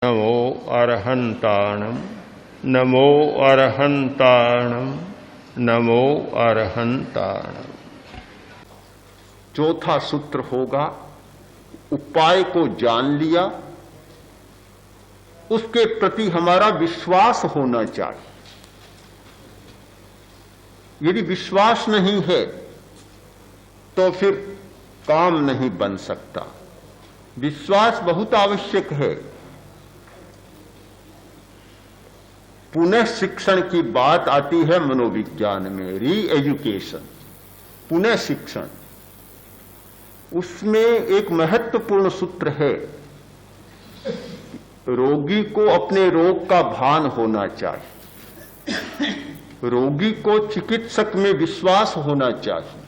नमो अरहंताणम नमो अरहंताणम नमो अरहंताणम। चौथा सूत्र होगा, उपाय को जान लिया, उसके प्रति हमारा विश्वास होना चाहिए। यदि विश्वास नहीं है तो फिर काम नहीं बन सकता। विश्वास बहुत आवश्यक है। पुनः शिक्षण की बात आती है मनोविज्ञान में, री एजुकेशन, पुनः शिक्षण। उसमें एक महत्वपूर्ण सूत्र है, रोगी को अपने रोग का भान होना चाहिए, रोगी को चिकित्सक में विश्वास होना चाहिए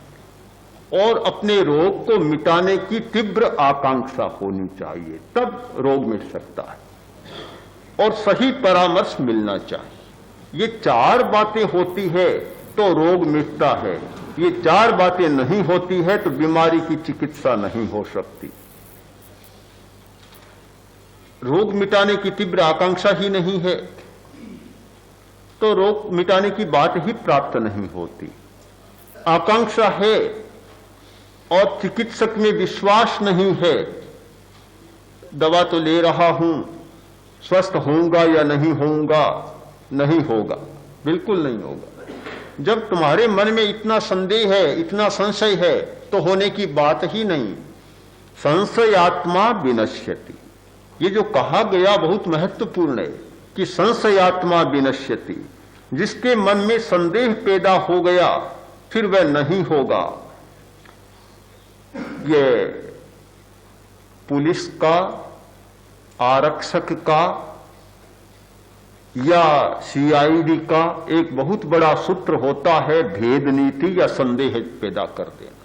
और अपने रोग को मिटाने की तीव्र आकांक्षा होनी चाहिए, तब रोग मिट सकता है और सही परामर्श मिलना चाहिए। ये चार बातें होती है तो रोग मिटता है, ये चार बातें नहीं होती है तो बीमारी की चिकित्सा नहीं हो सकती। रोग मिटाने की तीव्र आकांक्षा ही नहीं है तो रोग मिटाने की बात ही प्राप्त नहीं होती। आकांक्षा है और चिकित्सक में विश्वास नहीं है, दवा तो ले रहा हूं, स्वस्थ होऊंगा या नहीं होऊंगा, नहीं होगा, बिल्कुल नहीं होगा। जब तुम्हारे मन में इतना संदेह है, इतना संशय है, तो होने की बात ही नहीं। संशयात्मा विनश्यति, ये जो कहा गया बहुत महत्वपूर्ण है कि संशयात्मा विनश्यति। जिसके मन में संदेह पैदा हो गया फिर वह नहीं होगा। ये पुलिस का, आरक्षक का या सीआईडी का एक बहुत बड़ा सूत्र होता है, भेद नीति या संदेह पैदा कर देना।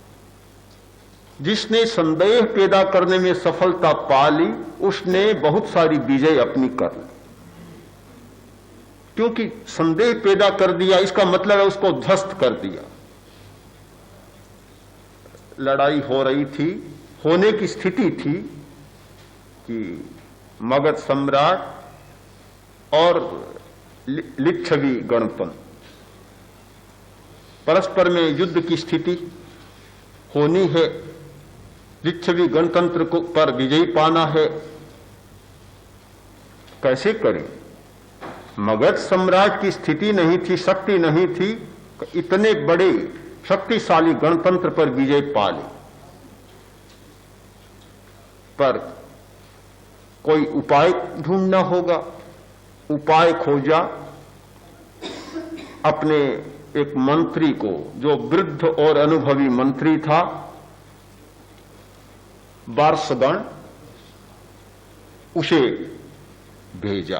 जिसने संदेह पैदा करने में सफलता पा ली उसने बहुत सारी विजय अपनी कर ली। क्योंकि संदेह पैदा कर दिया इसका मतलब है उसको ध्वस्त कर दिया। लड़ाई हो रही थी, होने की स्थिति थी कि मगध सम्राट और लिच्छवी गणतंत्र परस्पर में युद्ध की स्थिति होनी है। लिच्छवी गणतंत्र को पर विजयी पाना है, कैसे करें? मगध सम्राट की स्थिति नहीं थी, शक्ति नहीं थी, इतने बड़े शक्तिशाली गणतंत्र पर विजय पा ली, पर कोई उपाय ढूंढना होगा। उपाय खोजा, अपने एक मंत्री को, जो वृद्ध और अनुभवी मंत्री था, वार्षगण, उसे भेजा।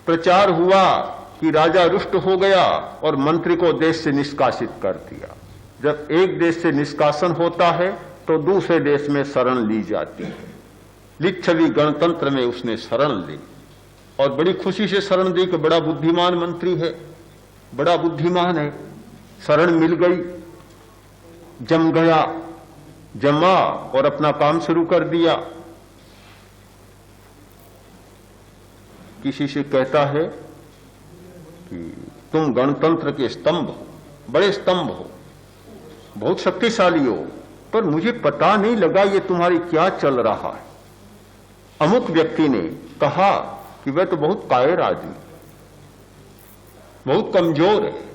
प्रचार हुआ कि राजा रुष्ट हो गया और मंत्री को देश से निष्कासित कर दिया। जब एक देश से निष्कासन होता है तो दूसरे देश में शरण ली जाती है। लिच्छवी गणतंत्र में उसने शरण ली और बड़ी खुशी से शरण दी कि बड़ा बुद्धिमान मंत्री है, बड़ा बुद्धिमान है। शरण मिल गई, जम गया, जमा और अपना काम शुरू कर दिया। किसी से कहता है कि तुम गणतंत्र के स्तंभ हो, बड़े स्तंभ हो, बहुत शक्तिशाली हो, पर मुझे पता नहीं लगा ये तुम्हारी क्या चल रहा है। अमुक व्यक्ति ने कहा कि वह तो बहुत कायर आदमी, बहुत कमजोर है।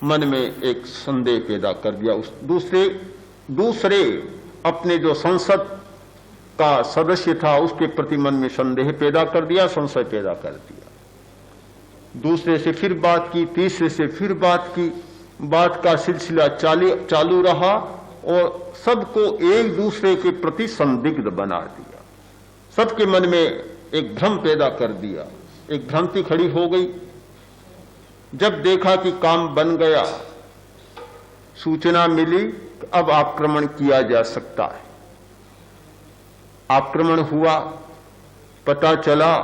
मन में एक संदेह पैदा कर दिया। उस दूसरे अपने जो संसद का सदस्य था उसके प्रति मन में संदेह पैदा कर दिया, संशय पैदा कर दिया। दूसरे से फिर बात की, तीसरे से फिर बात की, बात का सिलसिला चालू रहा और सबको एक दूसरे के प्रति संदिग्ध बना दिया। सबके मन में एक भ्रम पैदा कर दिया, एक भ्रांति खड़ी हो गई। जब देखा कि काम बन गया, सूचना मिली कि अब आक्रमण किया जा सकता है। आक्रमण हुआ, पता चला,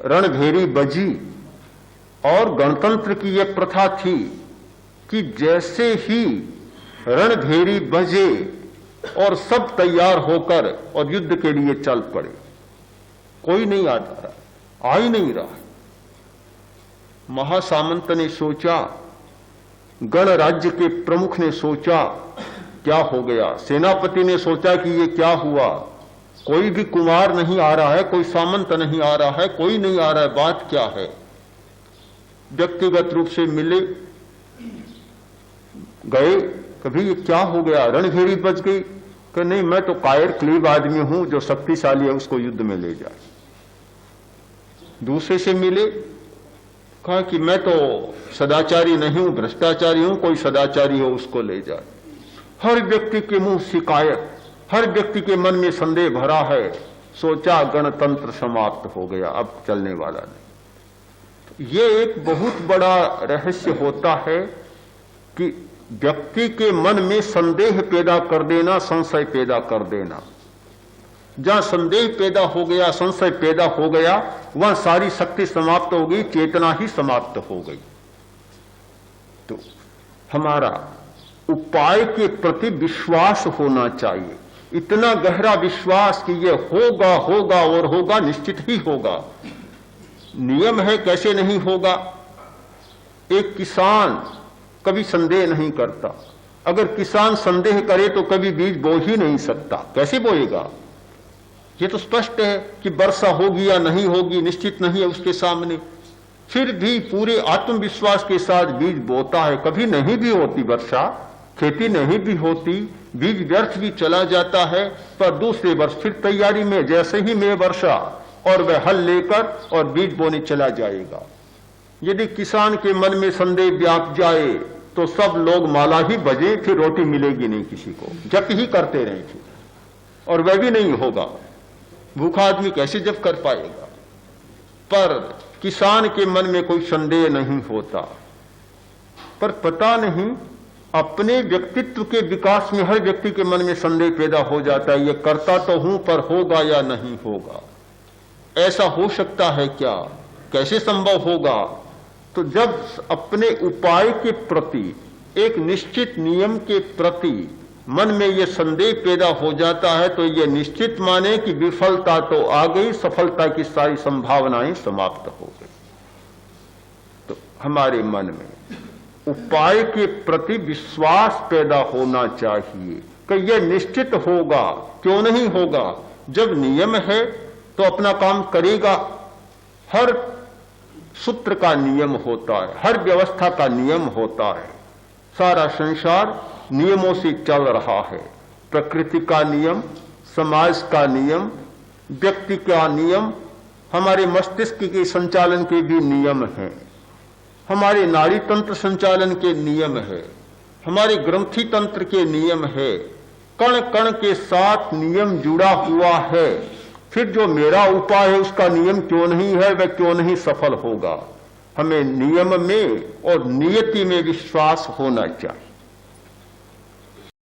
रणभेरी बजी और गणतंत्र की यह प्रथा थी कि जैसे ही रणभेरी बजे और सब तैयार होकर और युद्ध के लिए चल पड़े। कोई नहीं आ रहा, आ ही नहीं रहा। महासामंत ने सोचा, गणराज्य के प्रमुख ने सोचा क्या हो गया, सेनापति ने सोचा कि ये क्या हुआ, कोई भी कुमार नहीं आ रहा है, कोई सामंत नहीं आ रहा है, कोई नहीं आ रहा है, बात क्या है। व्यक्तिगत रूप से मिले, गए, कभी ये क्या हो गया, रणभेरी बच गई कि नहीं, मैं तो कायर क्लीब आदमी हूं, जो शक्तिशाली है उसको युद्ध में ले जाए। दूसरे से मिले, कहा कि मैं तो सदाचारी नहीं हूं, भ्रष्टाचारी हूं, कोई सदाचारी हो उसको ले जाए। हर व्यक्ति के मुंह शिकायत, हर व्यक्ति के मन में संदेह भरा है। सोचा गणतंत्र समाप्त हो गया, अब चलने वाला नहीं। ये एक बहुत बड़ा रहस्य होता है कि व्यक्ति के मन में संदेह पैदा कर देना, संशय पैदा कर देना। जहां संदेह पैदा हो गया, संशय पैदा हो गया, वहां सारी शक्ति समाप्त हो गई, चेतना ही समाप्त हो गई। तो हमारा उपाय के प्रति विश्वास होना चाहिए, इतना गहरा विश्वास कि ये होगा होगा और होगा, निश्चित ही होगा। नियम है, कैसे नहीं होगा। एक किसान कभी संदेह नहीं करता, अगर किसान संदेह करे तो कभी बीज बो ही नहीं सकता, कैसे बोएगा। ये तो स्पष्ट है कि वर्षा होगी या नहीं होगी, निश्चित नहीं है उसके सामने, फिर भी पूरे आत्मविश्वास के साथ बीज बोता है। कभी नहीं भी होती वर्षा, खेती नहीं भी होती, बीज व्यर्थ भी चला जाता है, पर दूसरे वर्ष फिर तैयारी में, जैसे ही मैं वर्षा और वह हल लेकर और बीज बोने चला जाएगा। यदि किसान के मन में संदेह व्याप जाए तो सब लोग माला ही बजे, फिर रोटी मिलेगी नहीं किसी को, जप ही करते रहें फिर, और वह भी नहीं होगा। भूखा आदमी कैसे जप कर पाएगा। पर किसान के मन में कोई संदेह नहीं होता। पर पता नहीं, अपने व्यक्तित्व के विकास में हर व्यक्ति के मन में संदेह पैदा हो जाता है, ये करता तो हूं पर होगा या नहीं होगा, ऐसा हो सकता है क्या, कैसे संभव होगा। तो जब अपने उपाय के प्रति, एक निश्चित नियम के प्रति मन में ये संदेह पैदा हो जाता है, तो ये निश्चित माने कि विफलता तो आ गई, सफलता की सारी संभावनाएं समाप्त हो गई। तो हमारे मन में उपाय के प्रति विश्वास पैदा होना चाहिए कि यह निश्चित होगा, क्यों नहीं होगा। जब नियम है तो अपना काम करेगा। हर सूत्र का नियम होता है, हर व्यवस्था का नियम होता है। सारा संसार नियमों से चल रहा है। प्रकृति का नियम, समाज का नियम, व्यक्ति का नियम, हमारे मस्तिष्क के संचालन के भी नियम हैं, हमारे नाड़ी तंत्र संचालन के नियम है, हमारे ग्रंथि तंत्र के नियम है। कण कण के साथ नियम जुड़ा हुआ है। फिर जो मेरा उपाय है उसका नियम क्यों नहीं है, वह क्यों नहीं सफल होगा। हमें नियम में और नियति में विश्वास होना चाहिए।